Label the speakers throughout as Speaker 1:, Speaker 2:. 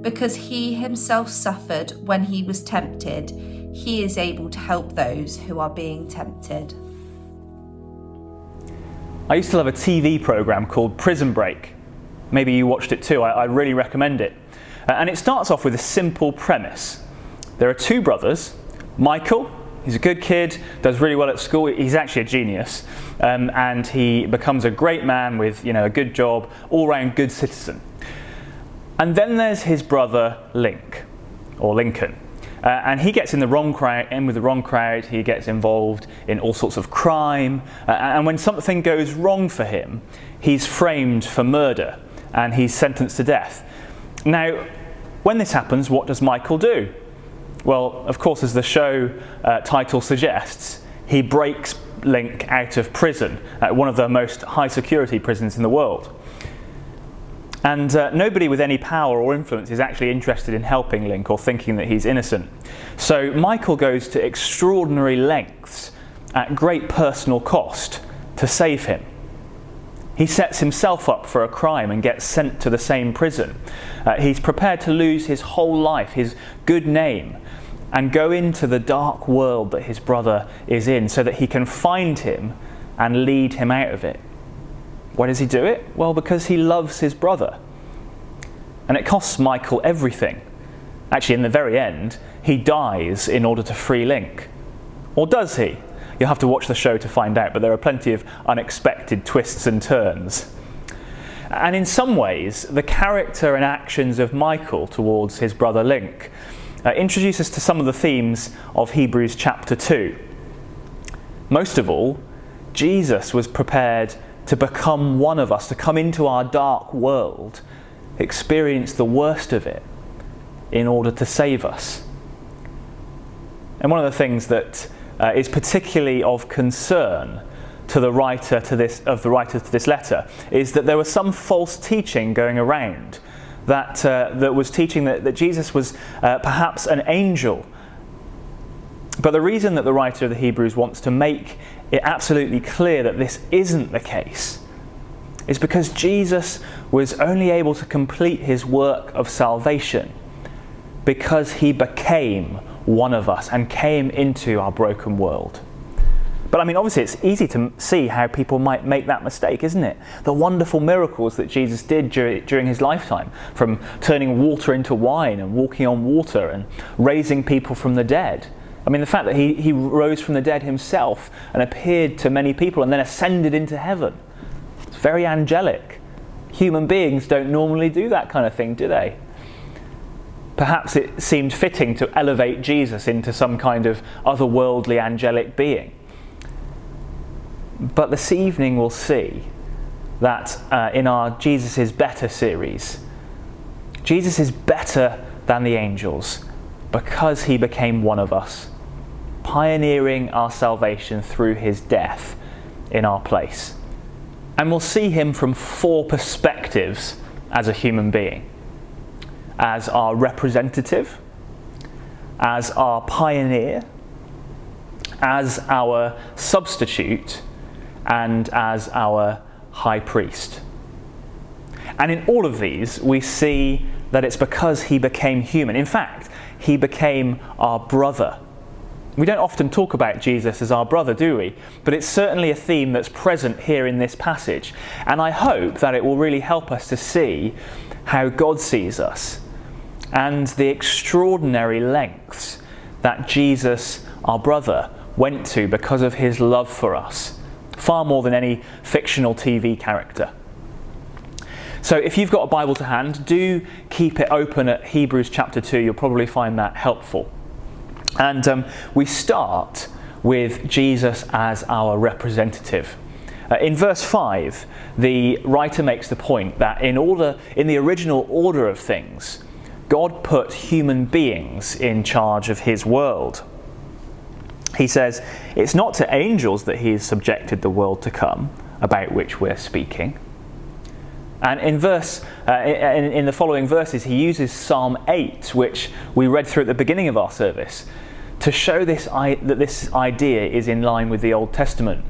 Speaker 1: Because he himself suffered when he was tempted, he is able to help those who are being tempted.
Speaker 2: I used to love a TV programme called Prison Break. Maybe you watched it too. I really recommend it. And it starts off with a simple premise. There are two brothers. Michael, he's a good kid, does really well at school. He's actually a genius. And he becomes a great man with, a good job, all-round good citizen. And then there's his brother Lincoln. And he gets in with the wrong crowd. He gets involved in all sorts of crime. And when something goes wrong for him, he's framed for murder and he's sentenced to death. Now, when this happens, what does Michael do? Well, of course, as the show title suggests, he breaks Link out of prison, one of the most high security prisons in the world. And nobody with any power or influence is actually interested in helping Link or thinking that he's innocent. So Michael goes to extraordinary lengths at great personal cost to save him. He sets himself up for a crime and gets sent to the same prison. He's prepared to lose his whole life, his good name, and go into the dark world that his brother is in so that he can find him and lead him out of it. Why does he do it? Well, because he loves his brother. And it costs Michael everything. Actually, in the very end, he dies in order to free Link. Or does he? You'll have to watch the show to find out, but there are plenty of unexpected twists and turns. And in some ways, the character and actions of Michael towards his brother Link introduce us to some of the themes of Hebrews chapter 2. Most of all, Jesus was prepared to become one of us, to come into our dark world, experience the worst of it in order to save us. And one of the things that is particularly of concern to the writer to this letter is that there was some false teaching going around that was teaching that Jesus was perhaps an angel. But the reason that the writer of the Hebrews wants to make it absolutely clear that this isn't the case is because Jesus was only able to complete his work of salvation because he became one of us and came into our broken world. But obviously it's easy to see how people might make that mistake, isn't it? The wonderful miracles that Jesus did during his lifetime, from turning water into wine and walking on water and raising people from the dead. The fact that he rose from the dead himself and appeared to many people and then ascended into heaven. It's very angelic. Human beings don't normally do that kind of thing, do they? Perhaps it seemed fitting to elevate Jesus into some kind of otherworldly angelic being. But this evening we'll see that in our Jesus is Better series, Jesus is better than the angels because he became one of us, pioneering our salvation through his death in our place. And we'll see him from four perspectives as a human being: as our representative, as our pioneer, as our substitute, and as our high priest. And in all of these, we see that it's because he became human. In fact, he became our brother. We don't often talk about Jesus as our brother, do we? But it's certainly a theme that's present here in this passage. And I hope that it will really help us to see how God sees us and the extraordinary lengths that Jesus, our brother, went to because of his love for us, far more than any fictional TV character. So if you've got a Bible to hand, do keep it open at Hebrews chapter 2. You'll probably find that helpful. And we start with Jesus as our representative. In verse 5, the writer makes the point that in the original order of things, God put human beings in charge of his world. He says, it's not to angels that he has subjected the world to come, about which we're speaking. And in the following verses, he uses Psalm 8, which we read through at the beginning of our service, to show that this idea is in line with the Old Testament.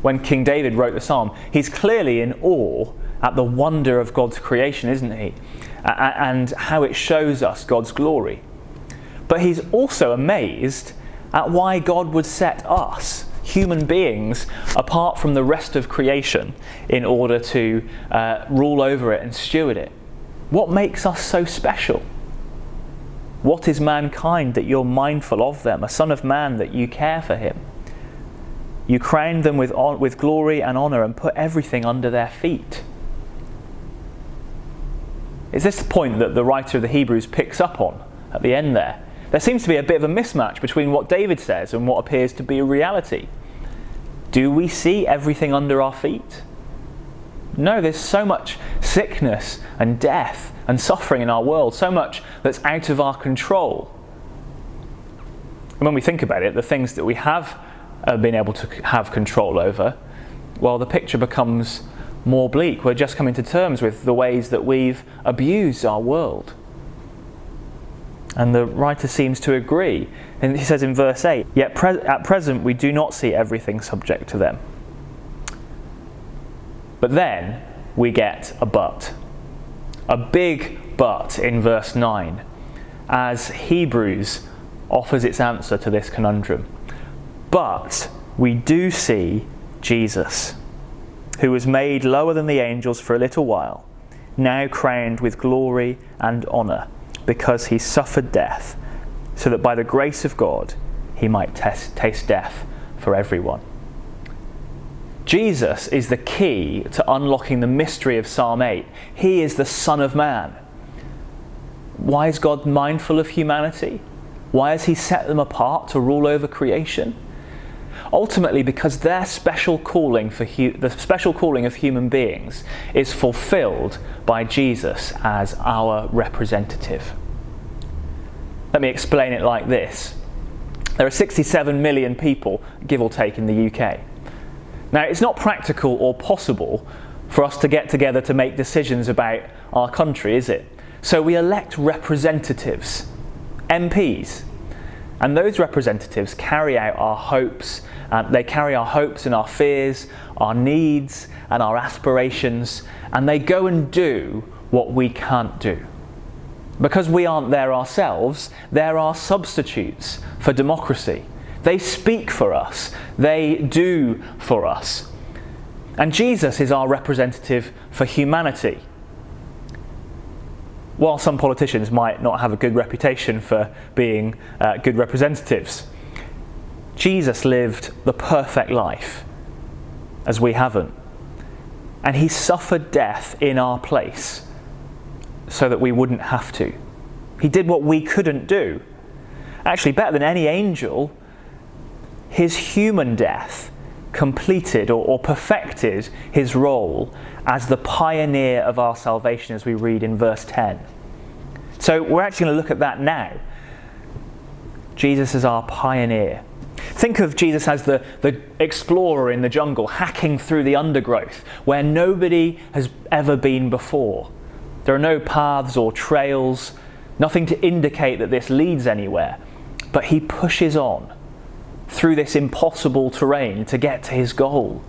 Speaker 2: When King David wrote the psalm, he's clearly in awe at the wonder of God's creation, isn't he? And how it shows us God's glory. But he's also amazed at why God would set us, human beings, apart from the rest of creation in order to rule over it and steward it. What makes us so special? What is mankind that you're mindful of them, a son of man that you care for him? You crowned them with glory and honour and put everything under their feet. Is this the point that the writer of the Hebrews picks up on at the end there? There seems to be a bit of a mismatch between what David says and what appears to be a reality. Do we see everything under our feet? No, there's so much sickness and death and suffering in our world, so much that's out of our control. And when we think about it, the things that we have been able to have control over, well, the picture becomes more bleak. We're just coming to terms with the ways that we've abused our world. And the writer seems to agree. And he says in verse 8, "Yet at present we do not see everything subject to them." But then we get a but. A big but in verse 9, as Hebrews offers its answer to this conundrum. But we do see Jesus, who was made lower than the angels for a little while, now crowned with glory and honour, because he suffered death, so that by the grace of God he might taste death for everyone. Jesus is the key to unlocking the mystery of Psalm 8. He is the Son of Man. Why is God mindful of humanity? Why has he set them apart to rule over creation? Ultimately, because their special calling the special calling of human beings is fulfilled by Jesus as our representative. Let me explain it like this. There are 67 million people, give or take, in the UK. Now, it's not practical or possible for us to get together to make decisions about our country, is it? So we elect representatives, MPs, and those representatives carry out our hopes. They carry our hopes and our fears, our needs and our aspirations, and they go and do what we can't do. Because we aren't there ourselves, they're our substitutes for democracy. They speak for us. They do for us. And Jesus is our representative for humanity. While some politicians might not have a good reputation for being good representatives, Jesus lived the perfect life, as we haven't. And he suffered death in our place so that we wouldn't have to. He did what we couldn't do. Actually, better than any angel, his human death completed or perfected his role as the pioneer of our salvation, as we read in verse 10. So we're actually going to look at that now. Jesus is our pioneer. Think of Jesus as the explorer in the jungle, hacking through the undergrowth where nobody has ever been before. There are no paths or trails, nothing to indicate that this leads anywhere. But he pushes on through this impossible terrain to get to his goal.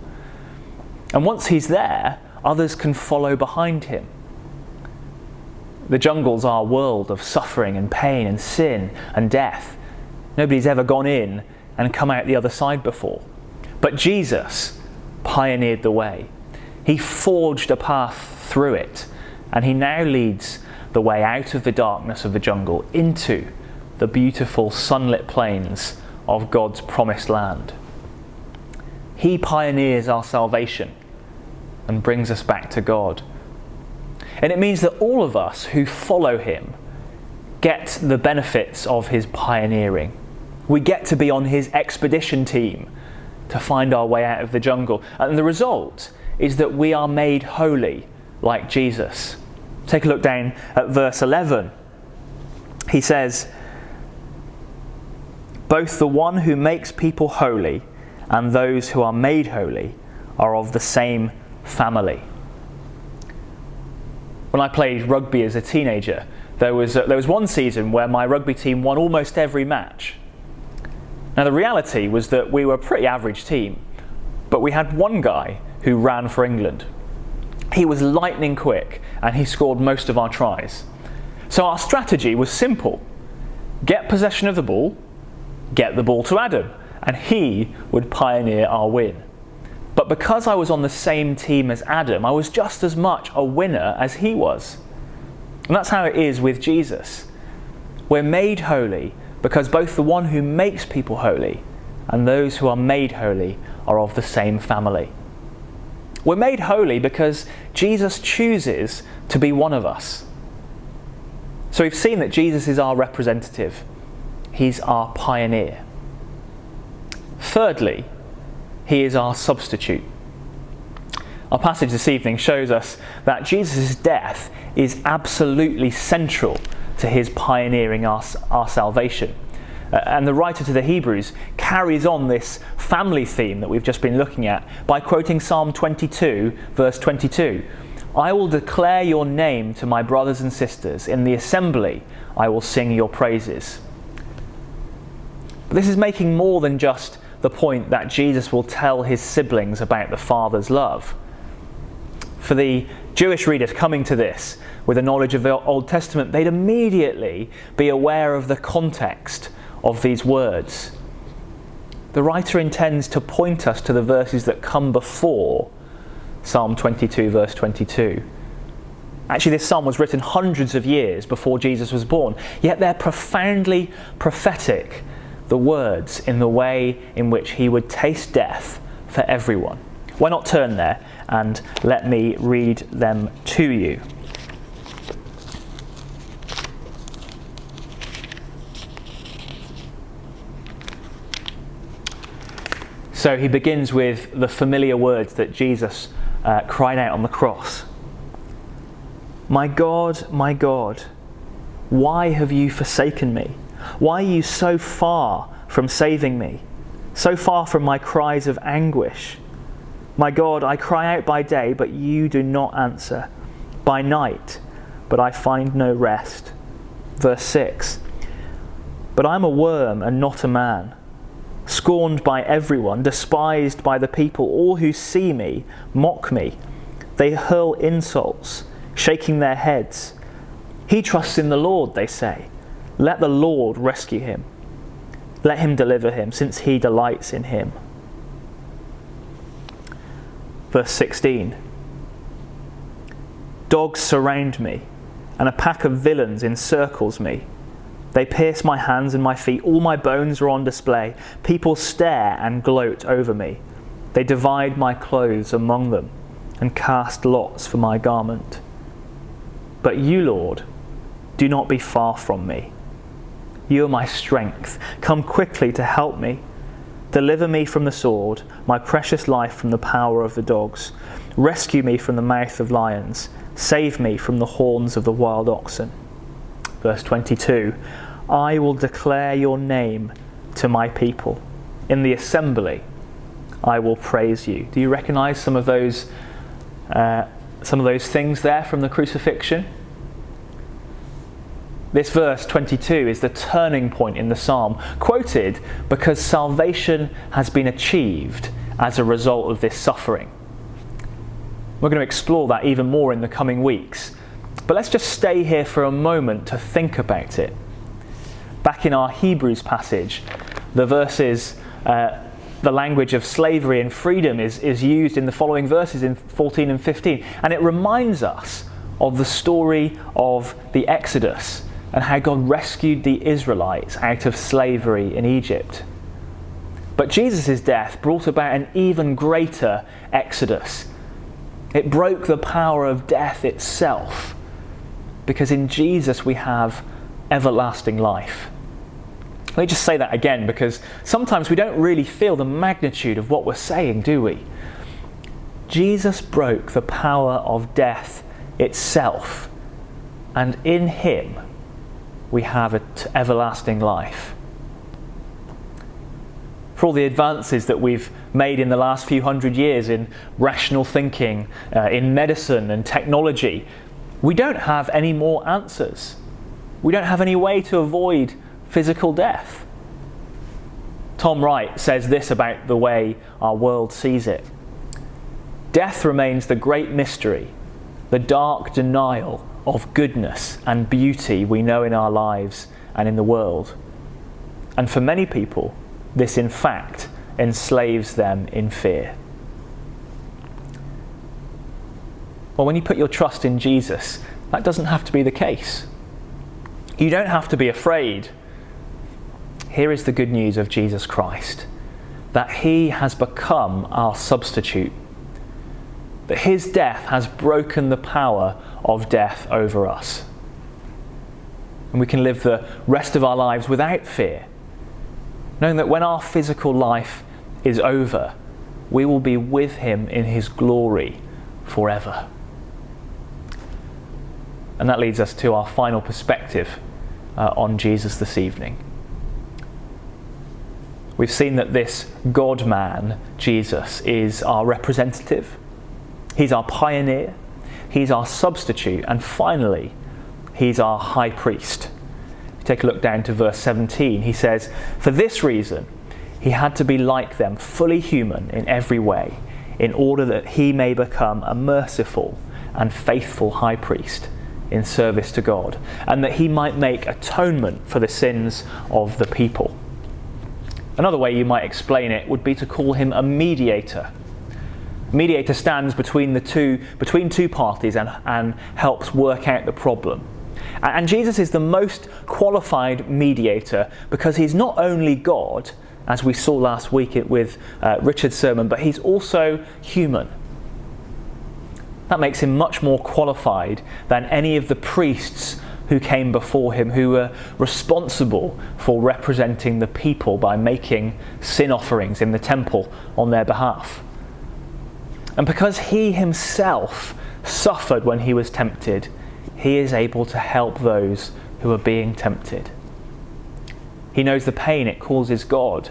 Speaker 2: And once he's there, others can follow behind him. The jungle's our world of suffering and pain and sin and death. Nobody's ever gone in and come out the other side before. But Jesus pioneered the way. He forged a path through it, and he now leads the way out of the darkness of the jungle into the beautiful sunlit plains of God's promised land. He pioneers our salvation and brings us back to God. And it means that all of us who follow him get the benefits of his pioneering. We get to be on his expedition team to find our way out of the jungle. And the result is that we are made holy like Jesus. Take a look down at verse 11. He says, "Both the one who makes people holy and those who are made holy are of the same family." When I played rugby as a teenager, there was one season where my rugby team won almost every match. Now the reality was that we were a pretty average team, but we had one guy who ran for England. He was lightning quick and he scored most of our tries. So our strategy was simple. Get possession of the ball, get the ball to Adam, and he would pioneer our win. But because I was on the same team as Adam, I was just as much a winner as he was. And that's how it is with Jesus. We're made holy because both the one who makes people holy and those who are made holy are of the same family. We're made holy because Jesus chooses to be one of us. So we've seen that Jesus is our representative. He's our pioneer. Thirdly, he is our substitute. Our passage this evening shows us that Jesus' death is absolutely central to his pioneering our salvation. And the writer to the Hebrews carries on this family theme that we've just been looking at by quoting Psalm 22, verse 22. I will declare your name to my brothers and sisters. In the assembly, I will sing your praises. But this is making more than just the point that Jesus will tell his siblings about the Father's love. For the Jewish readers coming to this with a knowledge of the Old Testament, they'd immediately be aware of the context of these words. The writer intends to point us to the verses that come before Psalm 22, verse 22. Actually, this psalm was written hundreds of years before Jesus was born, yet they're profoundly prophetic, the words in the way in which he would taste death for everyone. Why not turn there and let me read them to you. So he begins with the familiar words that Jesus cried out on the cross. My God, why have you forsaken me? Why are you so far from saving me? So far from my cries of anguish? My God, I cry out by day, but you do not answer. By night, but I find no rest. Verse 6. But I am a worm and not a man, scorned by everyone, despised by the people. All who see me mock me. They hurl insults, shaking their heads. He trusts in the Lord, they say. Let the Lord rescue him. Let him deliver him, since he delights in him. Verse 16. Dogs surround me, and a pack of villains encircles me. They pierce my hands and my feet. All my bones are on display. People stare and gloat over me. They divide my clothes among them and cast lots for my garment. But you, Lord, do not be far from me. You are my strength. Come quickly to help me. Deliver me from the sword, my precious life from the power of the dogs. Rescue me from the mouth of lions. Save me from the horns of the wild oxen. Verse 22, I will declare your name to my people. In the assembly, I will praise you. Do you recognise some of those things there from the crucifixion? This verse 22 is the turning point in the psalm, quoted because salvation has been achieved as a result of this suffering. We're going to explore that even more in the coming weeks. But let's just stay here for a moment to think about it. Back in our Hebrews passage, the verses, the language of slavery and freedom is used in the following verses in 14 and 15. And it reminds us of the story of the Exodus and how God rescued the Israelites out of slavery in Egypt. But Jesus' death brought about an even greater exodus. It broke the power of death itself, because in Jesus we have everlasting life. Let me just say that again, because sometimes we don't really feel the magnitude of what we're saying, do we? Jesus broke the power of death itself, and in him we have an everlasting life. For all the advances that we've made in the last few hundred years in rational thinking, in medicine and technology, we don't have any more answers. We don't have any way to avoid physical death. Tom Wright says this about the way our world sees it. Death remains the great mystery the dark denial of goodness and beauty we know in our lives and in the world. And for many people, this in fact enslaves them in fear. Well, when you put your trust in Jesus, that doesn't have to be the case. You don't have to be afraid. Here is the good news of Jesus Christ, that he has become our substitute, that his death has broken the power of death over us. And we can live the rest of our lives without fear, knowing that when our physical life is over, we will be with him in his glory forever. And that leads us to our final perspective on Jesus this evening. We've seen that this God-man, Jesus, is our representative. He's our pioneer. He's our substitute. And finally, he's our high priest. If you take a look down to verse 17, he says, "For this reason, he had to be like them, fully human in every way, in order that he may become a merciful and faithful high priest in service to God, and that he might make atonement for the sins of the people." Another way you might explain it would be to call him a mediator. A mediator stands between two parties and helps work out the problem. And Jesus is the most qualified mediator because he's not only God, as we saw last week with Richard's sermon, but he's also human. That makes him much more qualified than any of the priests who came before him, who were responsible for representing the people by making sin offerings in the temple on their behalf. And because he himself suffered when he was tempted, he is able to help those who are being tempted. He knows the pain it causes God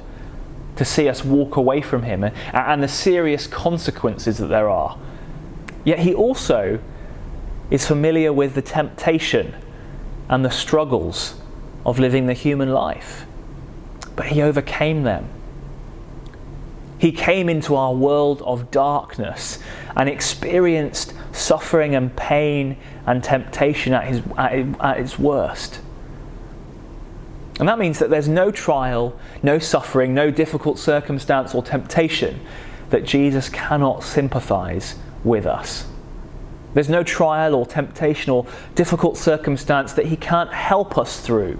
Speaker 2: to see us walk away from him and the serious consequences that there are. Yet he also is familiar with the temptation and the struggles of living the human life. But he overcame them. He came into our world of darkness and experienced suffering and pain and temptation at its worst. And that means that there's no trial, no suffering, no difficult circumstance or temptation that Jesus cannot sympathize with us. There's no trial or temptation or difficult circumstance that he can't help us through.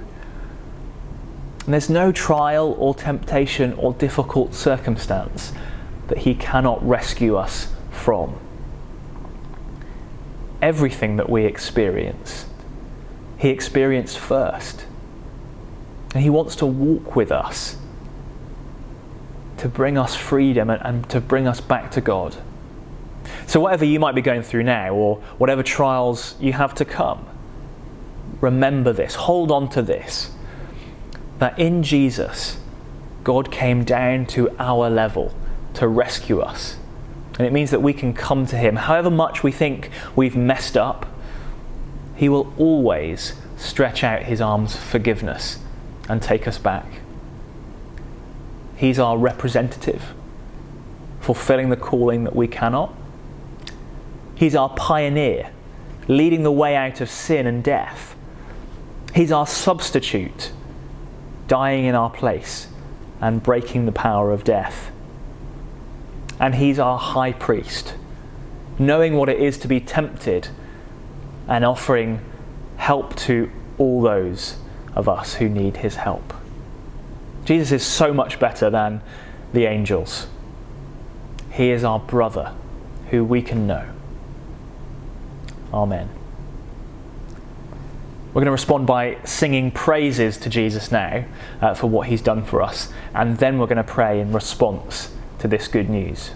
Speaker 2: And there's no trial or temptation or difficult circumstance that he cannot rescue us from. Everything that we experience, he experienced first. And he wants to walk with us to bring us freedom and to bring us back to God. So whatever you might be going through now, or whatever trials you have to come, remember this, hold on to this, that in Jesus, God came down to our level to rescue us. And it means that we can come to him. However much we think we've messed up, he will always stretch out his arms of forgiveness and take us back. He's our representative, fulfilling the calling that we cannot. He's our pioneer, leading the way out of sin and death. He's our substitute, dying in our place and breaking the power of death. And he's our high priest, knowing what it is to be tempted and offering help to all those of us who need his help. Jesus is so much better than the angels. He is our brother who we can know. Amen. We're going to respond by singing praises to Jesus now for what he's done for us, and then we're going to pray in response to this good news.